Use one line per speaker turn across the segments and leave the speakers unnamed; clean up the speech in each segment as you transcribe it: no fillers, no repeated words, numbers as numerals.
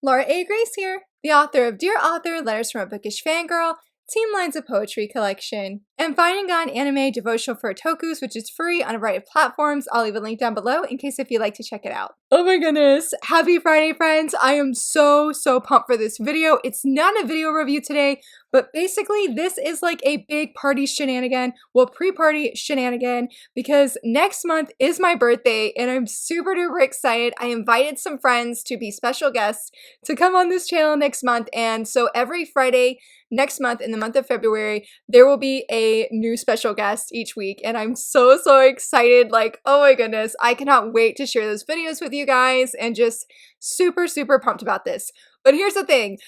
Laura A. Grace here, the author of Dear Author, Letters from a Bookish Fangirl, Team Lines of Poetry collection, and Finding God Anime Devotional for OTAKUS, which is free on a variety of platforms. I'll leave a link down below in case if you'd like to check it out. Oh my goodness. Happy Friday, friends. I am so pumped for this video. It's not a video review today, but basically this is like a big party shenanigan, well, pre-party shenanigan, because next month is my birthday and I'm super duper excited. I invited some friends to be special guests to come on this channel next month, and so every Friday next month, in the month of February, there will be a new special guest each week, and I'm so excited. Like, oh my goodness, I cannot wait to share those videos with you guys, and just super pumped about this. But here's the thing,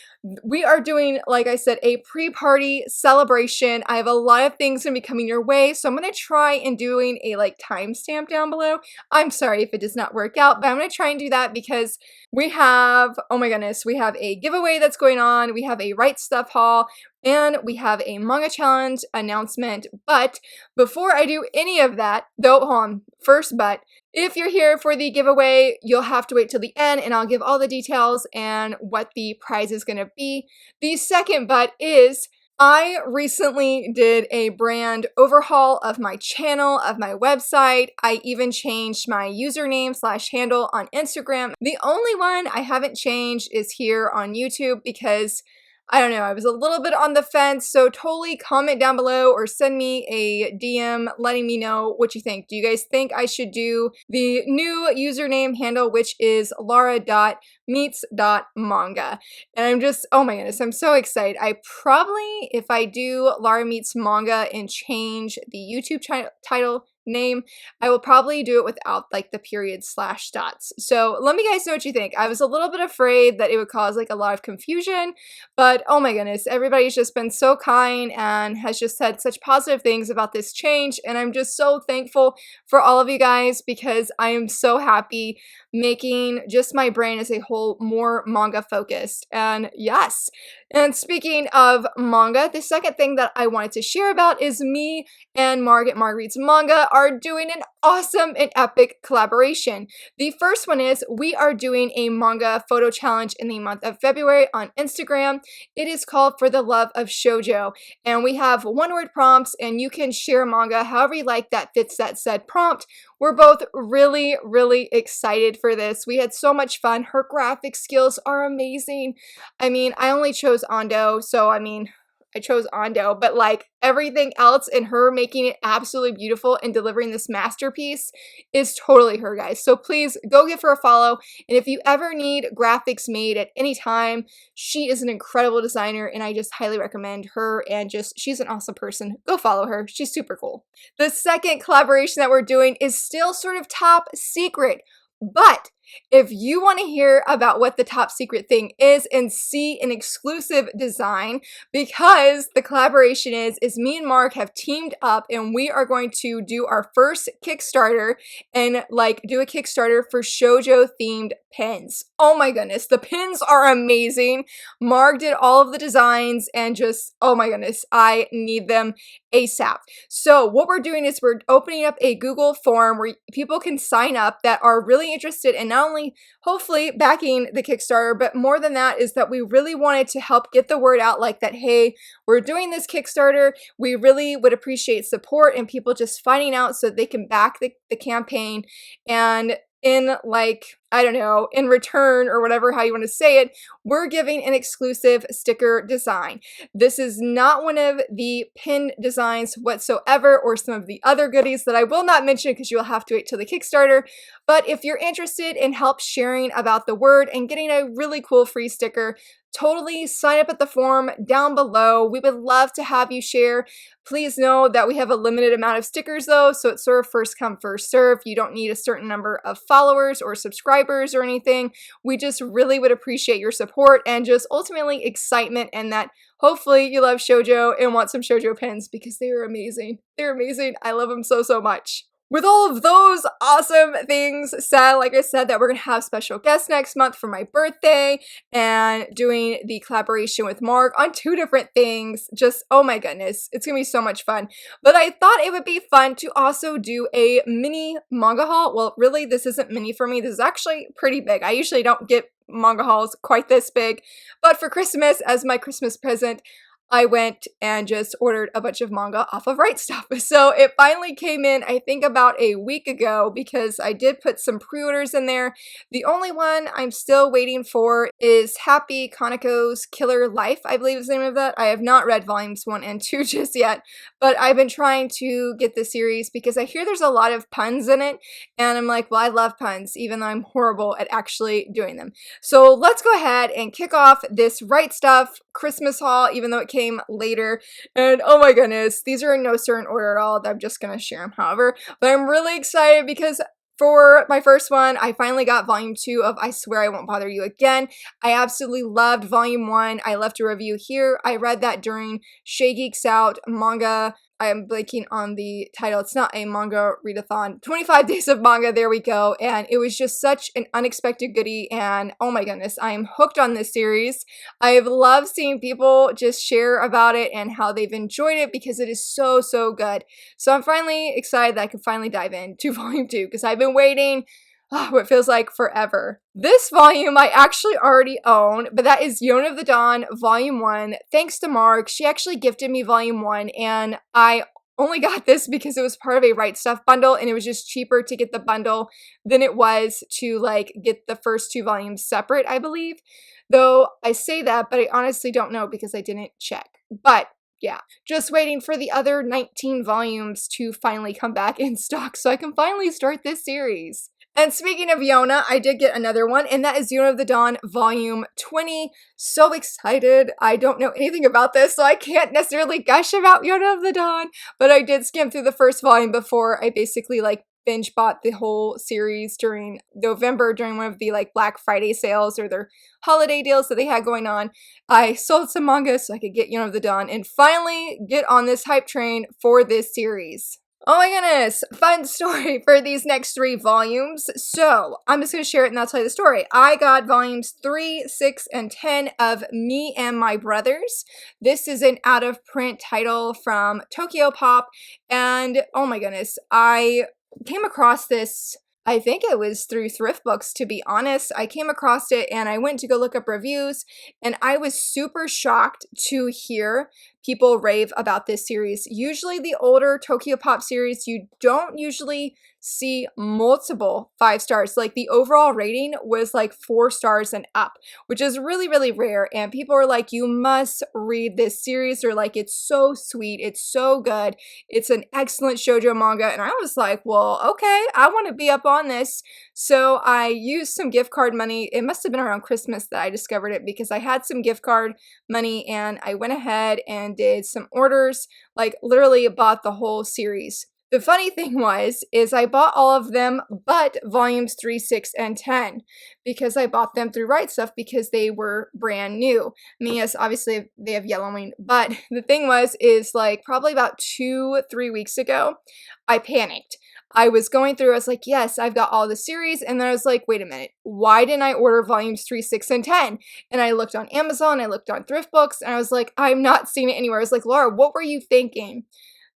we are doing, like I said, a pre-party celebration. I have a lot of things gonna be coming your way, so I'm gonna try and doing a timestamp down below. I'm sorry if it does not work out, but I'm gonna try and do that because we have, oh my goodness, we have a giveaway that's going on, we have a RightStuf haul, and we have a manga challenge announcement. But before I do any of that, though, hold on, first but, if you're here for the giveaway, you'll have to wait till the end and I'll give all the details and what the prize is going to be. The second but is I recently did a brand overhaul of my channel, of my website. I even changed my username / handle on Instagram. The only one I haven't changed is here on YouTube because I don't know, I was a little bit on the fence, so totally comment down below or send me a DM letting me know what you think. Do you guys think I should do the new username handle, which is lara.meets.manga? And I'm just, oh my goodness, I'm so excited. I probably, if I do Lara Meets Manga and change the YouTube title name, I will probably do it without the period / dots. So let me guys know what you think. I was a little bit afraid that it would cause a lot of confusion, but oh my goodness, everybody's just been so kind and has just said such positive things about this change, and I'm just so thankful for all of you guys because I am so happy making just my brand as a whole more manga focused. And yes, and speaking of manga, the second thing that I wanted to share about is me and Margaret Reads Manga are doing an awesome and epic collaboration. The first one is we are doing a manga photo challenge in the month of February on Instagram. It is called For the Love of Shoujo, and we have one-word prompts and you can share manga however you like that fits that said prompt. We're both really excited for this. We had so much fun. Her graphic skills are amazing. I mean, I only chose Ando, so I chose Ando, but everything else in her making it absolutely beautiful and delivering this masterpiece is totally her, guys. So please go give her a follow. And if you ever need graphics made at any time, she is an incredible designer and I just highly recommend her, and just, she's an awesome person. Go follow her. She's super cool. The second collaboration that we're doing is still sort of top secret, but if you want to hear about what the top secret thing is and see an exclusive design, because the collaboration is me and Mark have teamed up and we are going to do our first Kickstarter and do a Kickstarter for shoujo themed pins. Oh my goodness, the pins are amazing. Mark did all of the designs and just, oh my goodness, I need them ASAP. So what we're doing is we're opening up a Google form where people can sign up that are really interested in not only hopefully backing the Kickstarter, but more than that is that we really wanted to help get the word out that, hey, we're doing this Kickstarter. We really would appreciate support and people just finding out so that they can back the campaign, and in I don't know, in return or whatever, how you want to say it, we're giving an exclusive sticker design. This is not one of the pin designs whatsoever or some of the other goodies that I will not mention because you'll have to wait till the Kickstarter. But if you're interested in help sharing about the word and getting a really cool free sticker, totally sign up at the form down below. We would love to have you share. Please know that we have a limited amount of stickers though, so it's sort of first come, first serve. You don't need a certain number of followers or subscribers or anything. We just really would appreciate your support and just ultimately excitement, and that hopefully you love shoujo and want some shoujo pins because they are amazing. They're amazing. I love them so much. With all of those awesome things said, like I said, that we're going to have special guests next month for my birthday and doing the collaboration with Mark on 2 different things. Just, oh my goodness, it's going to be so much fun. But I thought it would be fun to also do a mini manga haul. Well, really, this isn't mini for me. This is actually pretty big. I usually don't get manga hauls quite this big. But for Christmas, as my Christmas present, I went and just ordered a bunch of manga off of RightStuf. So it finally came in, I think about a week ago, because I did put some pre-orders in there. The only one I'm still waiting for is Happy Kaneko's Killer Life, I believe is the name of that. I have not read volumes 1 and 2 just yet, but I've been trying to get the series because I hear there's a lot of puns in it, and I'm like, well, I love puns, even though I'm horrible at actually doing them. So let's go ahead and kick off this RightStuf Christmas haul, even though it came later. And oh my goodness, these are in no certain order at all. I'm just gonna share them however. But I'm really excited because for my first one, I finally got volume 2 of I Swear I Won't Bother You Again. I absolutely loved volume 1. I left a review here. I read that during Shay Geeks Out manga. I am blanking on the title. It's not a manga readathon. 25 days of manga, there we go. And it was just such an unexpected goodie. And oh my goodness, I am hooked on this series. I've loved seeing people just share about it and how they've enjoyed it because it is so, so good. So I'm finally excited that I can finally dive into volume 2 because I've been waiting what feels like forever. This volume I actually already own, but that is Yona of the Dawn Volume 1. Thanks to Mark, she actually gifted me Volume 1, and I only got this because it was part of a RightStuf bundle, and it was just cheaper to get the bundle than it was to like get the first 2 volumes separate, I believe. Though I say that, but I honestly don't know because I didn't check. But yeah, just waiting for the other 19 volumes to finally come back in stock so I can finally start this series. And speaking of Yona, I did get another one, and that is Yona of the Dawn Volume 20. So excited. I don't know anything about this, so I can't necessarily gush about Yona of the Dawn, but I did skim through the first volume before I basically like binge bought the whole series during November during one of the like Black Friday sales or their holiday deals that they had going on. I sold some manga so I could get Yona of the Dawn and finally get on this hype train for this series. Oh my goodness, fun story for these next 3 volumes. So I'm just going to share it and I'll tell you the story. I got volumes 3, 6, and 10 of Me and My Brothers. This is an out of print title from Tokyo Pop. And oh my goodness, I came across this, I think it was through Thrift Books, to be honest. I came across it and I went to go look up reviews, and I was super shocked to hear people rave about this series. Usually the older Tokyo Pop series, you don't usually see multiple 5 stars. Like the overall rating was like 4 stars and up, which is really, really rare. And people are like, you must read this series, or like, it's so sweet. It's so good. It's an excellent shoujo manga. And I was like, well, okay, I want to be up on this. So I used some gift card money. It must have been around Christmas that I discovered it because I had some gift card money and I went ahead and did some orders, like literally bought the whole series. The funny thing is I bought all of them but volumes 3, 6, and 10 because I bought them through RightStuf because they were brand new. I mean, yes, obviously they have yellowing, but the thing is like probably about 2-3 weeks ago, I panicked. I was going through, I was like, yes, I've got all the series. And then I was like, wait a minute, why didn't I order volumes 3, 6, and 10? And I looked on Amazon, I looked on Thrift Books, and I was like, I'm not seeing it anywhere. I was like, Laura, what were you thinking?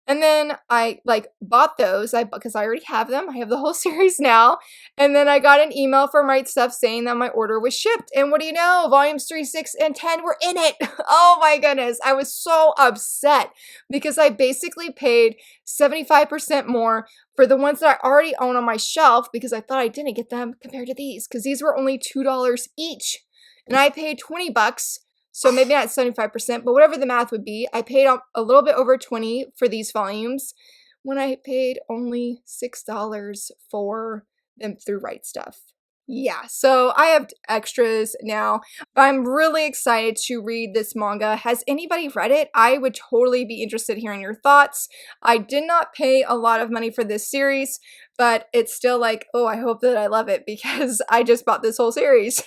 And then I like bought those because I already have them. I have the whole series now. And then I got an email from RightStuf saying that my order was shipped. And what do you know? Volumes 3, 6, and 10 were in it. Oh my goodness. I was so upset because I basically paid 75% more for the ones that I already own on my shelf because I thought I didn't get them compared to these because these were only $2 each. And I paid 20 bucks. So maybe not 75%, but whatever the math would be, I paid a little bit over 20 for these volumes when I paid only $6 for them through RightStuf. Yeah, so I have extras now. I'm really excited to read this manga. Has anybody read it? I would totally be interested in hearing your thoughts. I did not pay a lot of money for this series, but it's still like, oh, I hope that I love it because I just bought this whole series.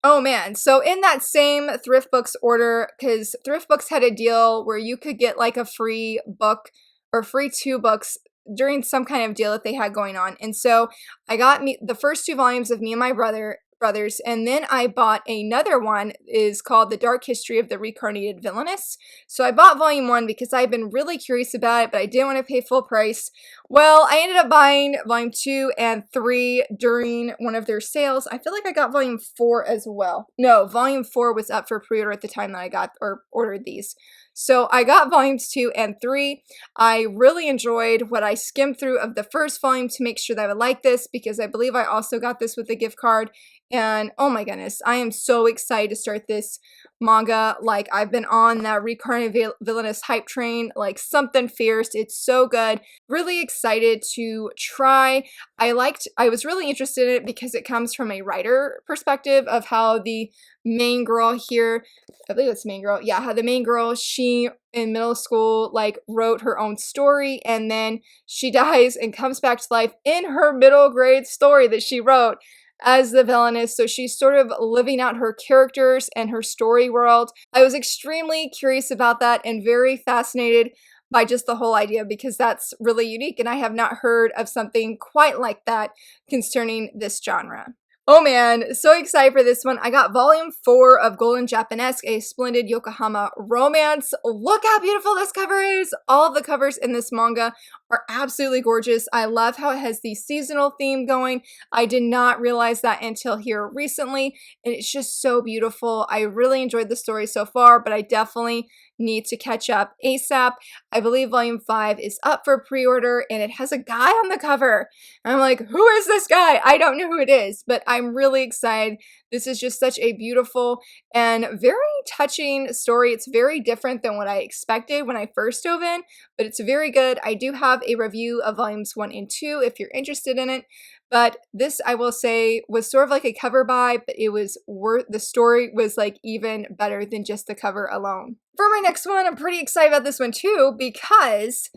Oh man, so in that same Thrift Books order, because Thrift Books had a deal where you could get like a free book or free 2 books during some kind of deal that they had going on. And so I got the first 2 volumes of Me and My Brother brothers. And then I bought another one, is called The Dark History of the Reincarnated Villainess. So I bought volume 1 because I've been really curious about it, but I didn't want to pay full price. Well, I ended up buying volume 2 and 3 during one of their sales. I feel like I got volume 4 as well. No, volume 4 was up for pre-order at the time that I got or ordered these. So I got volumes 2 and 3. I really enjoyed what I skimmed through of the first volume to make sure that I would like this, because I believe I also got this with a gift card. And oh my goodness, I am so excited to start this manga. Like, I've been on that reincarnated villainous hype train, like something fierce. It's so good. Really excited to try. I was really interested in it because it comes from a writer perspective of how the main girl here, I believe it's the main girl, yeah, how the main girl, she in middle school like wrote her own story, and then she dies and comes back to life in her middle grade story that she wrote as the villainess. So she's sort of living out her characters and her story world. I was extremely curious about that and very fascinated by just the whole idea, because that's really unique and I have not heard of something quite like that concerning this genre. Oh man, so excited for this one. I got volume 4 of Golden Japanesque, a splendid Yokohama romance. Look how beautiful this cover is. All of the covers in this manga are absolutely gorgeous. I love how it has the seasonal theme going. I did not realize that until here recently, and it's just so beautiful. I really enjoyed the story so far, but I definitely need to catch up ASAP. I believe volume 5 is up for pre-order, and it has a guy on the cover. And I'm like, who is this guy? I don't know who it is, but I'm really excited. This is just such a beautiful and very touching story. It's very different than what I expected when I first dove in, but it's very good. I do have a review of volumes 1 and 2 if you're interested in it. But this, I will say, was sort of like a cover buy, but it was the story was like even better than just the cover alone. For my next one, I'm pretty excited about this one too, because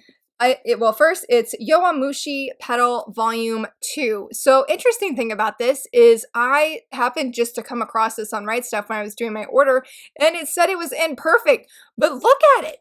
first, it's Yowamushi Pedal Volume 2. So, interesting thing about this is I happened just to come across this on RightStuf when I was doing my order, and it said it was imperfect. But look at it.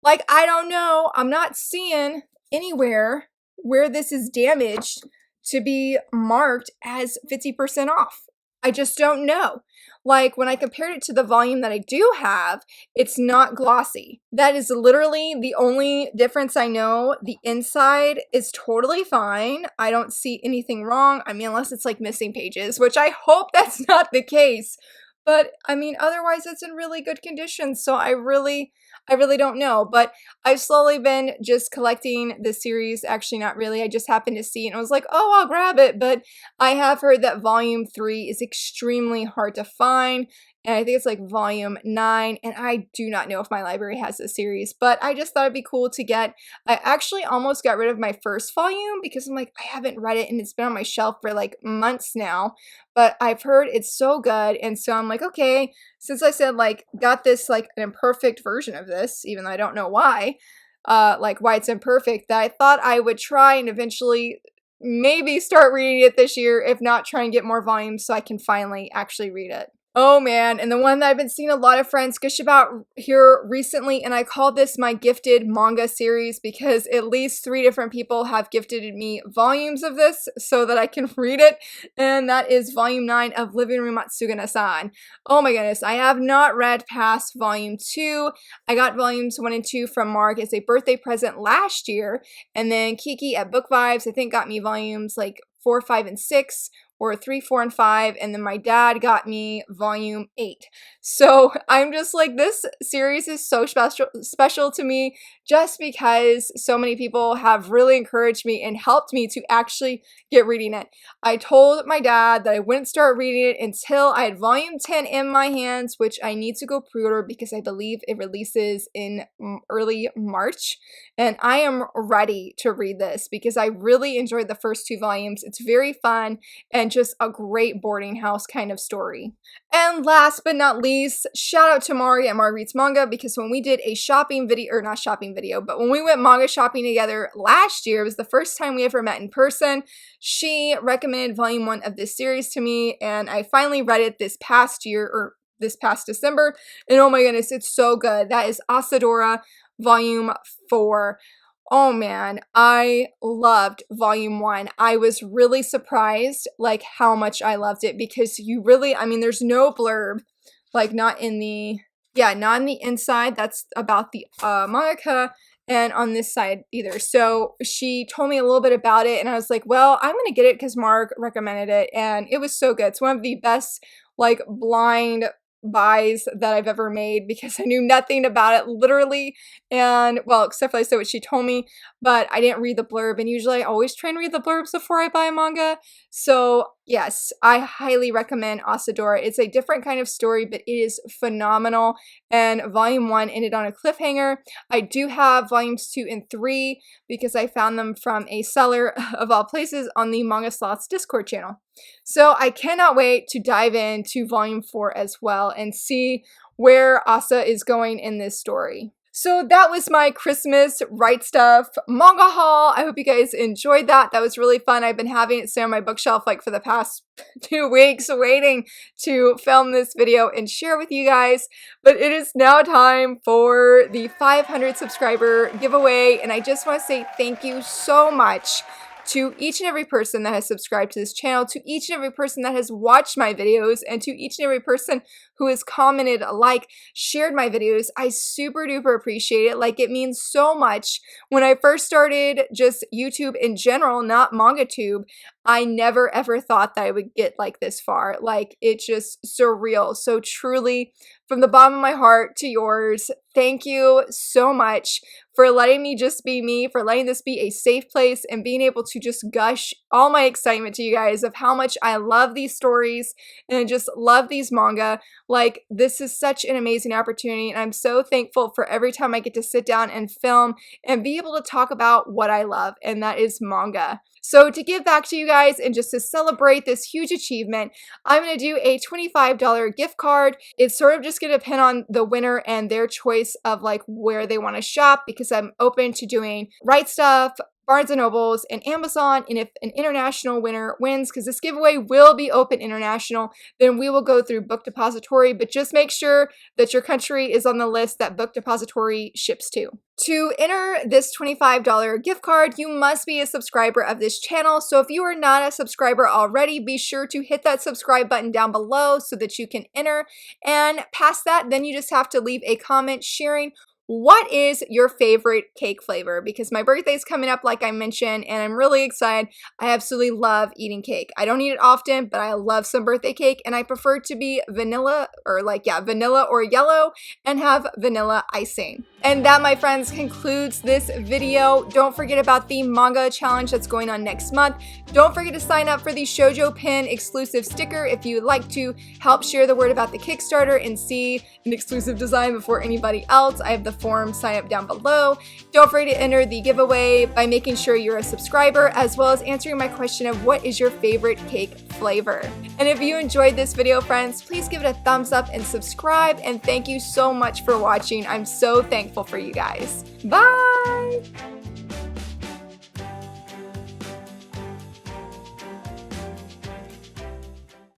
Like, I don't know. I'm not seeing anywhere where this is damaged to be marked as 50% off. I just don't know. Like, when I compared it to the volume that I do have, it's not glossy. That is literally the only difference I know. The inside is totally fine. I don't see anything wrong. I mean, unless it's like missing pages, which I hope that's not the case. But I mean, otherwise it's in really good condition. So I really don't know. But I've slowly been just collecting the series. Actually, not really. I just happened to see it and I was like, oh, I'll grab it. But I have heard that volume 3 is extremely hard to find. And I think it's like volume 9. And I do not know if my library has this series. But I just thought it'd be cool to get. I actually almost got rid of my first volume because I'm like, I haven't read it and it's been on my shelf for like months now. But I've heard it's so good. And so I'm like, okay, since I said like got this like an imperfect version of this, even though I don't know why, like why it's imperfect, that I thought I would try and eventually maybe start reading it this year. If not, try and get more volumes so I can finally actually read it. Oh man, and the one that I've been seeing a lot of friends gush about here recently, and I call this my gifted manga series because at least 3 different people have gifted me volumes of this so that I can read it, and that is volume 9 of Living Room Matsugana-san. Oh my goodness, I have not read past volume 2. I got volumes 1 and 2 from Mark as a birthday present last year, and then Kiki at Book Vibes I think got me volumes like 4, 5, and 6, or 3, 4, and 5, and then my dad got me volume 8. So I'm just like, this series is so special to me just because so many people have really encouraged me and helped me to actually get reading it. I told my dad that I wouldn't start reading it until I had volume 10 in my hands, which I need to go pre-order because I believe it releases in early March. And I am ready to read this because I really enjoyed the first 2 volumes. It's very fun and just a great boarding house kind of story. And last but not least, shout out to Mari at Mari Reads Manga, because when we did a shopping video, or not shopping video, but when we went manga shopping together last year, it was the first time we ever met in person. She recommended volume 1 of this series to me, and I finally read it this past year, or this past December, and oh my goodness, it's so good. That is Asadora volume 4. Oh man, I loved volume 1. I was really surprised like how much I loved it because you really, I mean, there's no blurb, like not in the, yeah, not on the inside. That's about the mangaka, and on this side either. So she told me a little bit about it and I was like, well, I'm gonna get it because Mark recommended it and it was so good. It's one of the best like blind buys that I've ever made because I knew nothing about it literally, and well, except for I said what she told me, but I didn't read the blurb, and usually I always try and read the blurbs before I buy a manga. So yes, I highly recommend Asadora. It's a different kind of story, but it is phenomenal, and volume 1 ended on a cliffhanger. I do have volumes 2 and 3 because I found them from a seller of all places on the Manga Sloths Discord channel. So I cannot wait to dive into volume 4 as well and see where Asa is going in this story. So that was my Christmas RightStuf manga haul. I hope you guys enjoyed that. That was really fun. I've been having it sit on my bookshelf like for the past 2 weeks waiting to film this video and share with you guys. But it is now time for the 500 subscriber giveaway. And I just want to say thank you so much to each and every person that has subscribed to this channel, to each and every person that has watched my videos, and to each and every person who has commented, like, shared my videos. I super duper appreciate it. Like, it means so much. When I first started just YouTube in general, not MangaTube, I never ever thought that I would get like this far. Like, it's just surreal. So truly, from the bottom of my heart to yours, thank you so much for letting me just be me, for letting this be a safe place, and being able to just gush all my excitement to you guys of how much I love these stories and I just love these manga. Like, this is such an amazing opportunity, and I'm so thankful for every time I get to sit down and film and be able to talk about what I love, and that is manga. So to give back to you guys and just to celebrate this huge achievement, I'm going to do a $25 gift card. It's sort of just going to depend on the winner and their choice of like where they want to shop, because I'm open to doing RightStuf, Barnes & Nobles, and Amazon. And if an international winner wins, because this giveaway will be open international, then we will go through Book Depository, but just make sure that your country is on the list that Book Depository ships to. To enter this $25 gift card, you must be a subscriber of this channel. So if you are not a subscriber already, be sure to hit that subscribe button down below so that you can enter. And past that, then you just have to leave a comment sharing what is your favorite cake flavor, because my birthday is coming up, like I mentioned, and I'm really excited. I absolutely love eating cake. I don't eat it often, but I love some birthday cake, and I prefer to be vanilla, or like, yeah, vanilla or yellow, and have vanilla icing. And that, my friends, concludes this video. Don't forget about the manga challenge that's going on next month. Don't forget to sign up for the Shojo Pin exclusive sticker if you would like to help share the word about the Kickstarter and see an exclusive design before anybody else. I have the form sign up down below. Don't forget to enter the giveaway by making sure you're a subscriber, as well as answering my question of what is your favorite cake flavor. And if you enjoyed this video, friends, please give it a thumbs up and subscribe. And thank you so much for watching. I'm so thankful for you guys. Bye!